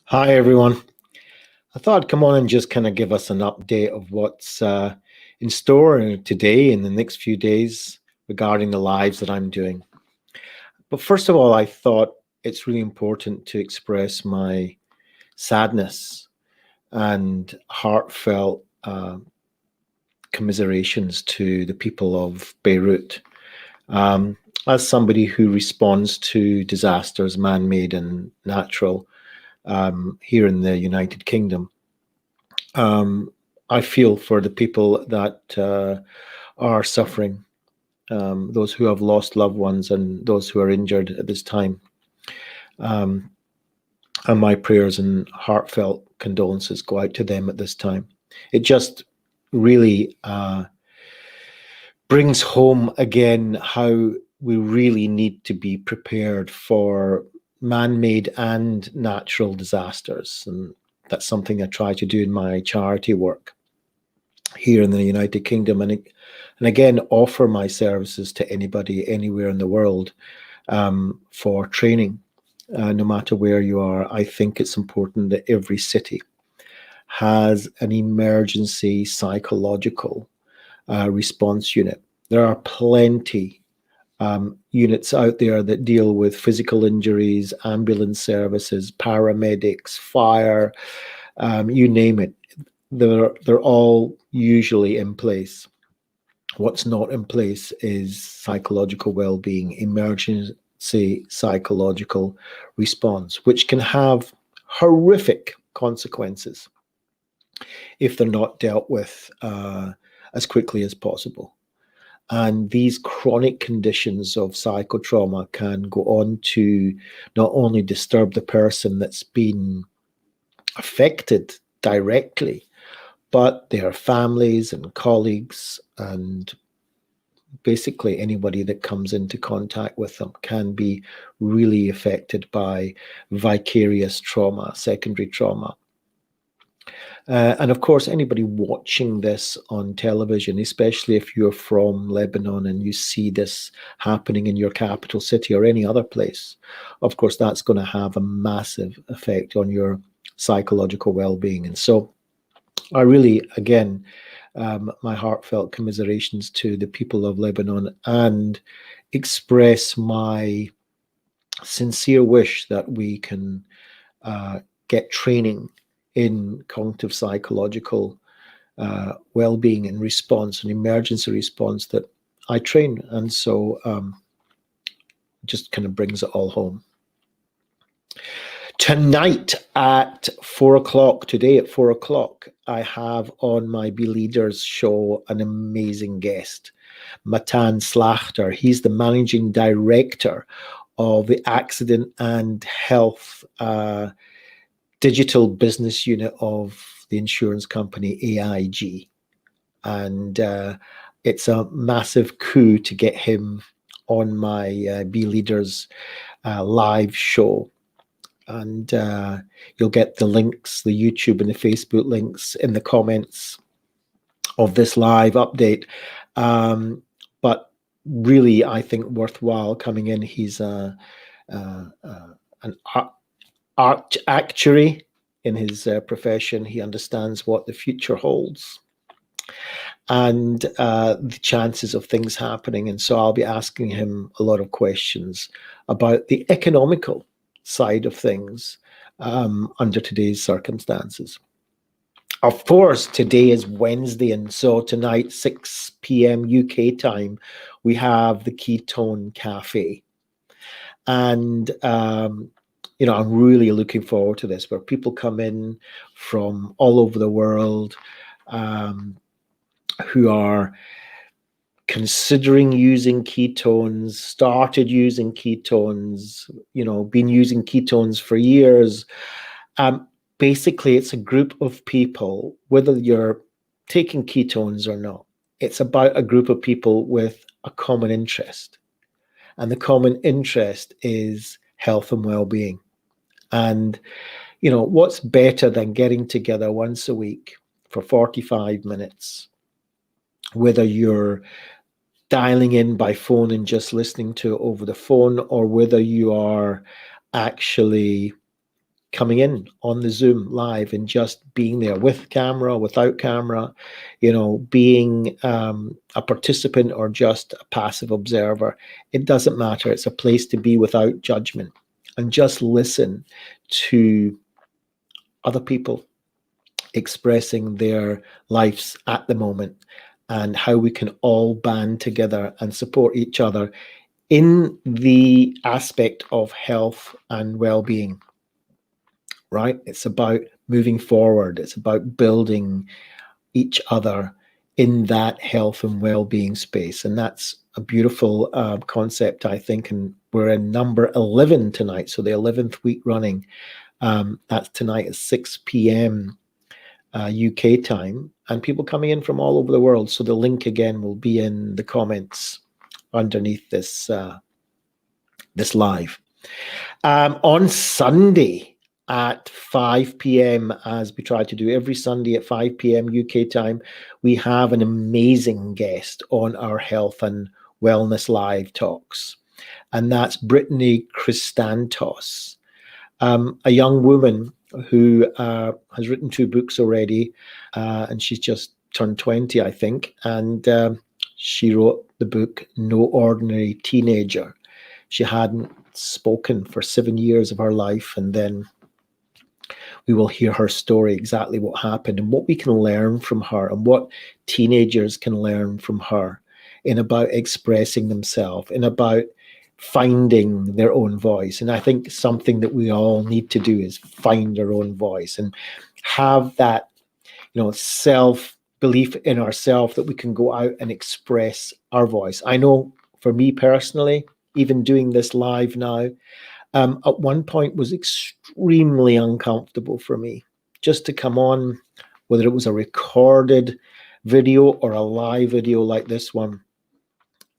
Hi, everyone. I thought I'd come on and just kind of give us an update of what's in store today and the next few days regarding the lives that I'm doing. But first of all, I thought it's really important to express my sadness and heartfelt commiserations to the people of Beirut. Um, as somebody who responds to disasters, man made and natural, here in the United Kingdom, Um, I feel for the people that are suffering, those who have lost loved ones and those who are injured at this time. Um, and my prayers and heartfelt condolences go out to them at this time. It just really brings home again how we really need to be prepared for man made and natural disasters. And that's something I try to do in my charity work here in the United Kingdom, and again offer my services to anybody anywhere in the world for training, no matter where you are. I think it's important that every city has an emergency psychological response unit. There are plenty units out there that deal with physical injuries, ambulance services, paramedics, fire, you name it. They're all usually in place. What's not in place is psychological well-being, emergency psychological response, which can have horrific consequences if they're not dealt with as quickly as possible. And these chronic conditions of psychotrauma can go on to not only disturb the person that's been affected directly, but their families and colleagues and basically anybody that comes into contact with them can be really affected by vicarious trauma, secondary trauma. And of course, anybody watching this on television, especially if you're from Lebanon and you see this happening in your capital city or any other place, of course, that's going to have a massive effect on your psychological well-being. And so I really, again, my heartfelt commiserations to the people of Lebanon and express my sincere wish that we can get training in cognitive psychological well-being and response and emergency response that I train. And so just kind of brings it all home. Tonight at 4 o'clock, today at 4 o'clock, I have on my Be Leaders show an amazing guest, Matan Slachter. He's the managing director of the Accident and Health digital business unit of the insurance company AIG. And it's a massive coup to get him on my Be Leaders live show. And you'll get the links, the YouTube and the Facebook links in the comments of this live update. But really, I think worthwhile coming in. He's an actuary in his profession. He understands what the future holds and the chances of things happening. And so I'll be asking him a lot of questions about the economical side of things under today's circumstances. Of course, today is Wednesday, and so tonight, 6 p.m. UK time, we have the Ketone Cafe. And, I'm really looking forward to this, where people come in from all over the world who are considering using ketones, started using ketones, been using ketones for years. Basically, it's a group of people, whether you're taking ketones or not, it's about a group of people with a common interest. And the common interest is health and well-being. And, what's better than getting together once a week for 45 minutes, whether you're dialing in by phone and just listening to it over the phone, or whether you are actually coming in on the Zoom live and just being there with camera, without camera, being a participant or just a passive observer. It doesn't matter. It's a place to be without judgment and just listen to other people expressing their lives at the moment and how we can all band together and support each other in the aspect of health and well-being. Right? It's about moving forward. It's about building each other in that health and well-being space. And that's a beautiful concept, I think. And we're in number 11 tonight, so the 11th week running. That's tonight at 6 p.m. UK time, and people coming in from all over the world. So the link again will be in the comments underneath this this live. On Sunday at 5 p.m., as we try to do every Sunday at 5 p.m. UK time, we have an amazing guest on our health and wellness live talks, and that's Brittany Christantos, a young woman who has written 2 books already, and she's just turned 20, I think, and she wrote the book No Ordinary Teenager. She hadn't spoken for 7 years of her life, and then we will hear her story, exactly what happened and what we can learn from her and what teenagers can learn from her in about expressing themselves, in about finding their own voice. And I think something that we all need to do is find our own voice and have that, self-belief in ourselves that we can go out and express our voice. I know for me personally, even doing this live now, at one point was extremely uncomfortable for me just to come on, whether it was a recorded video or a live video like this one.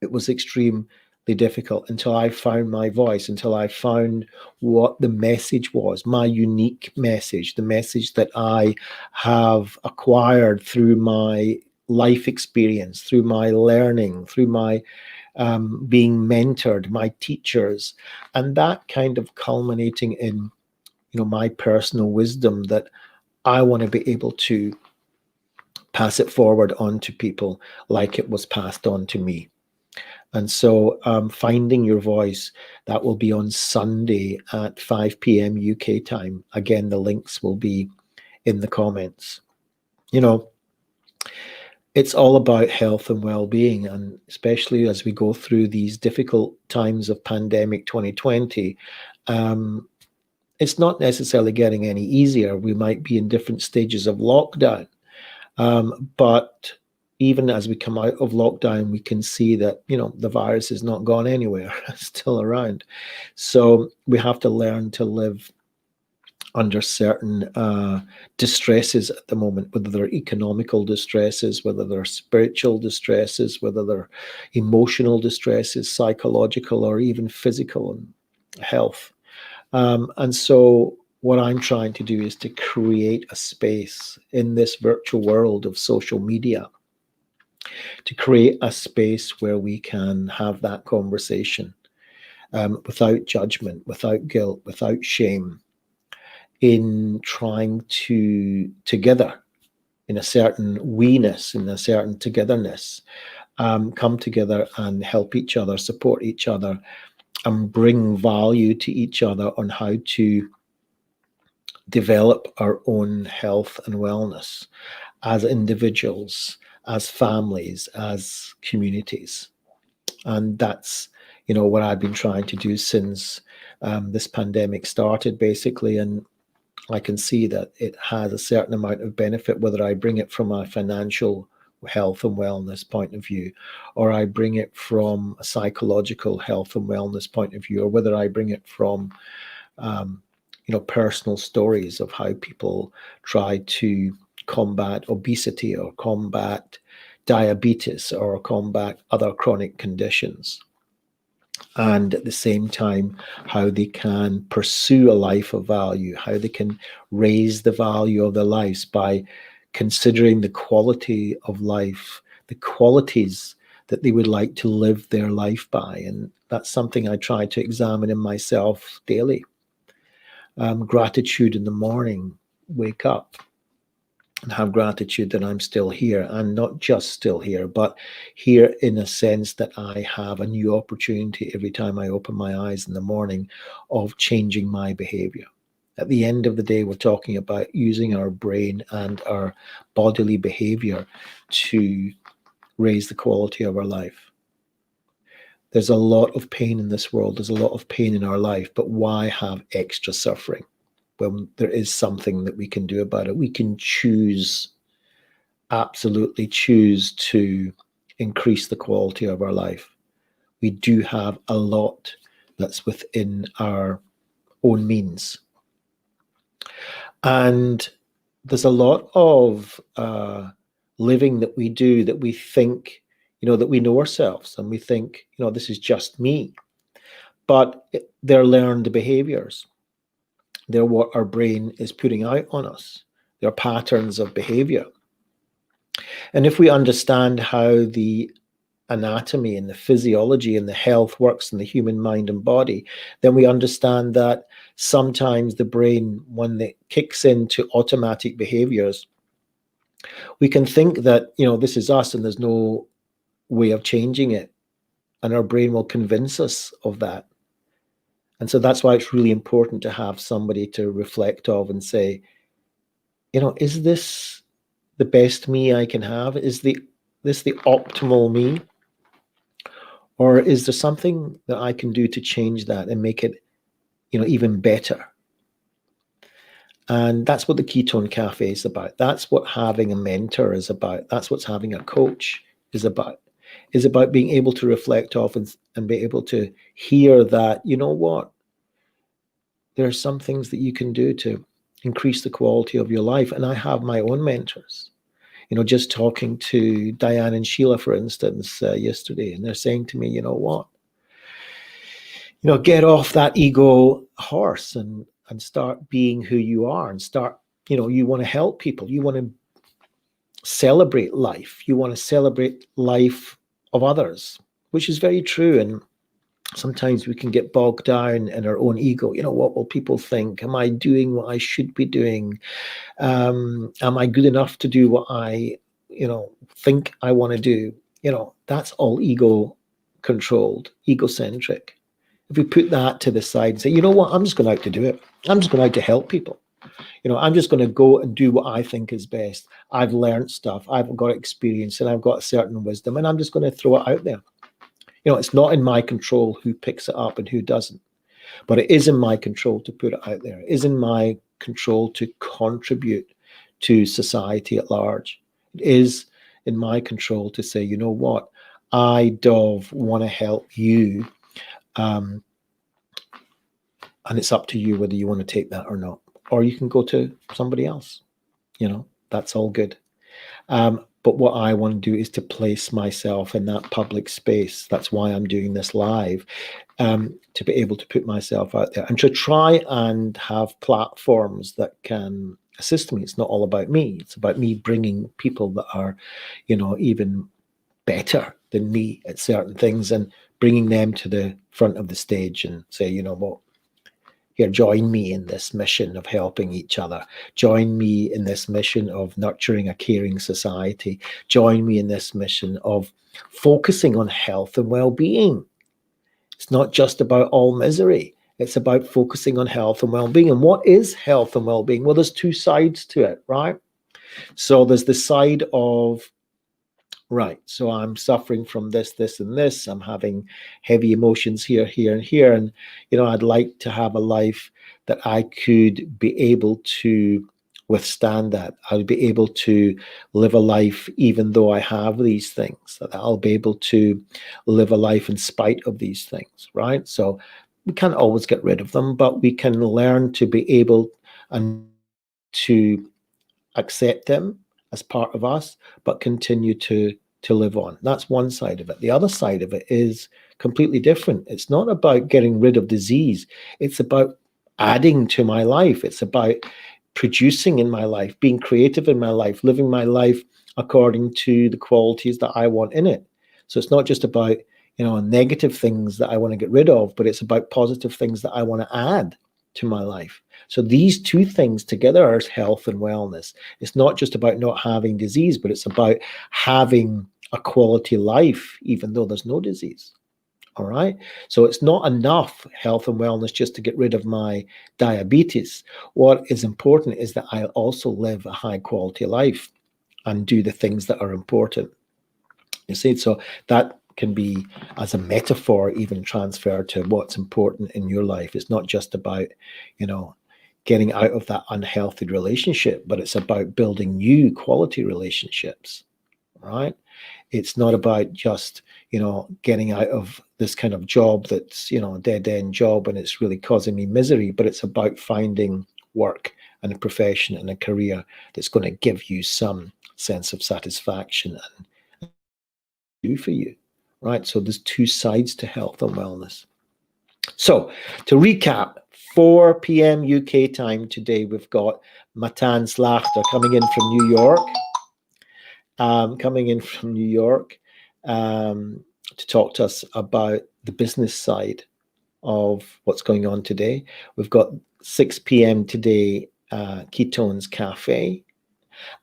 It was extremely difficult until I found my voice, until I found what the message was, my unique message, the message that I have acquired through my life experience, through my learning, through my being mentored, my teachers, and that kind of culminating in, my personal wisdom that I want to be able to pass it forward on to people like it was passed on to me. And so finding your voice, that will be on Sunday at 5 p.m. UK time. Again, the links will be in the comments. It's all about health and well-being, and especially as we go through these difficult times of pandemic 2020, it's not necessarily getting any easier. We might be in different stages of lockdown, but even as we come out of lockdown, we can see that, the virus is not gone anywhere, it's still around. So we have to learn to live under certain distresses at the moment, whether they're economical distresses, whether they're spiritual distresses, whether they're emotional distresses, psychological, or even physical and health. And so what I'm trying to do is to create a space in this virtual world of social media, to create a space where we can have that conversation without judgment, without guilt, without shame, in trying to together, in a certain we-ness, in a certain togetherness, come together and help each other, support each other, and bring value to each other on how to develop our own health and wellness as individuals, as families, as communities. And that's, what I've been trying to do since this pandemic started, basically. And I can see that it has a certain amount of benefit, whether I bring it from a financial health and wellness point of view, or I bring it from a psychological health and wellness point of view, or whether I bring it from, personal stories of how people try to combat obesity or combat diabetes or combat other chronic conditions. And at the same time, how they can pursue a life of value, how they can raise the value of their lives by considering the quality of life, the qualities that they would like to live their life by. And that's something I try to examine in myself daily. Gratitude in the morning, wake up and have gratitude that I'm still here, and not just still here, but here in a sense that I have a new opportunity every time I open my eyes in the morning of changing my behavior. At the end of the day, we're talking about using our brain and our bodily behavior to raise the quality of our life. There's a lot of pain in this world. There's a lot of pain in our life, but why have extra suffering when there is something that we can do about it? We can choose, absolutely choose to increase the quality of our life. We do have a lot that's within our own means. And there's a lot of living that we do that we think, that we know ourselves and we think, this is just me. But they're learned behaviors. They're what our brain is putting out on us. They're patterns of behavior. And if we understand how the anatomy and the physiology and the health works in the human mind and body, then we understand that sometimes the brain, when it kicks into automatic behaviors, we can think that, this is us and there's no way of changing it. And our brain will convince us of that. And so that's why it's really important to have somebody to reflect of and say, is this the best me I can have? Is this the optimal me? Or is there something that I can do to change that and make it, even better? And that's what the Ketone Cafe is about. That's what having a mentor is about. That's what having a coach is about. Is about being able to reflect off and be able to hear that, what? There are some things that you can do to increase the quality of your life. And I have my own mentors. Just talking to Diane and Sheila, for instance, yesterday, and they're saying to me, what? Get off that ego horse and start being who you are and start, you want to help people. You want to celebrate life. You want to celebrate life of others, which is very true. And sometimes we can get bogged down in our own ego. What will people think? Am I doing what I should be doing? Am I good enough to do what I, think I want to do? That's all ego controlled, egocentric. If we put that to the side and say, I'm just going out to do it. I'm just going out to help people. I'm just going to go and do what I think is best. I've learned stuff. I've got experience and I've got a certain wisdom, and I'm just going to throw it out there. It's not in my control who picks it up and who doesn't, but it is in my control to put it out there. It is in my control to contribute to society at large. It is in my control to say, what, I, Dov, want to help you. And it's up to you whether you want to take that or not. Or you can go to somebody else. That's all good. But what I want to do is to place myself in that public space. That's why I'm doing this live, to be able to put myself out there and to try and have platforms that can assist me. It's not all about me. It's about me bringing people that are, even better than me at certain things and bringing them to the front of the stage and say, what? Here, join me in this mission of helping each other. Join me in this mission of nurturing a caring society. Join me in this mission of focusing on health and well-being. It's not just about all misery. It's about focusing on health and well-being. And what is health and well-being? Well, there's two sides to it, right? So there's the side of, right, so I'm suffering from this, this, and this. I'm having heavy emotions here, here, and here. And, I'd like to have a life that I could be able to withstand that. I'll be able to live a life even though I have these things, that I'll be able to live a life in spite of these things, right? So we can't always get rid of them, but we can learn to be able and to accept them as part of us, but continue to live on. That's one side of it. The other side of it is completely different. It's not about getting rid of disease. It's about adding to my life. It's about producing in my life, being creative in my life, living my life according to the qualities that I want in it. So it's not just about, negative things that I want to get rid of, but it's about positive things that I want to add to my life. So these two things together are health and wellness. It's not just about not having disease, but it's about having a quality life, even though there's no disease. All right. So it's not enough health and wellness just to get rid of my diabetes. What is important is that I also live a high quality life and do the things that are important. You see, so that can be, as a metaphor, even transferred to what's important in your life. It's not just about, getting out of that unhealthy relationship, but it's about building new quality relationships, right? It's not about just, getting out of this kind of job that's, a dead end job and it's really causing me misery, but it's about finding work and a profession and a career that's going to give you some sense of satisfaction and do for you, right? So there's two sides to health and wellness. So to recap, 4 p.m. UK time today, we've got Matan Slachter coming in from New York. To talk to us about the business side of what's going on today. We've got 6 p.m. today, Ketones Cafe.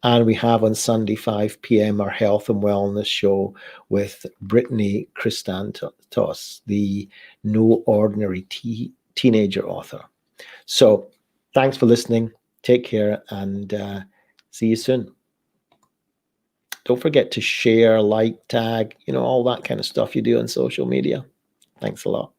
And we have on Sunday, 5 p.m., our health and wellness show with Brittany Christantos, the No Ordinary Teenager author. So thanks for listening. Take care and see you soon. Don't forget to share, like, tag, all that kind of stuff you do on social media. Thanks a lot.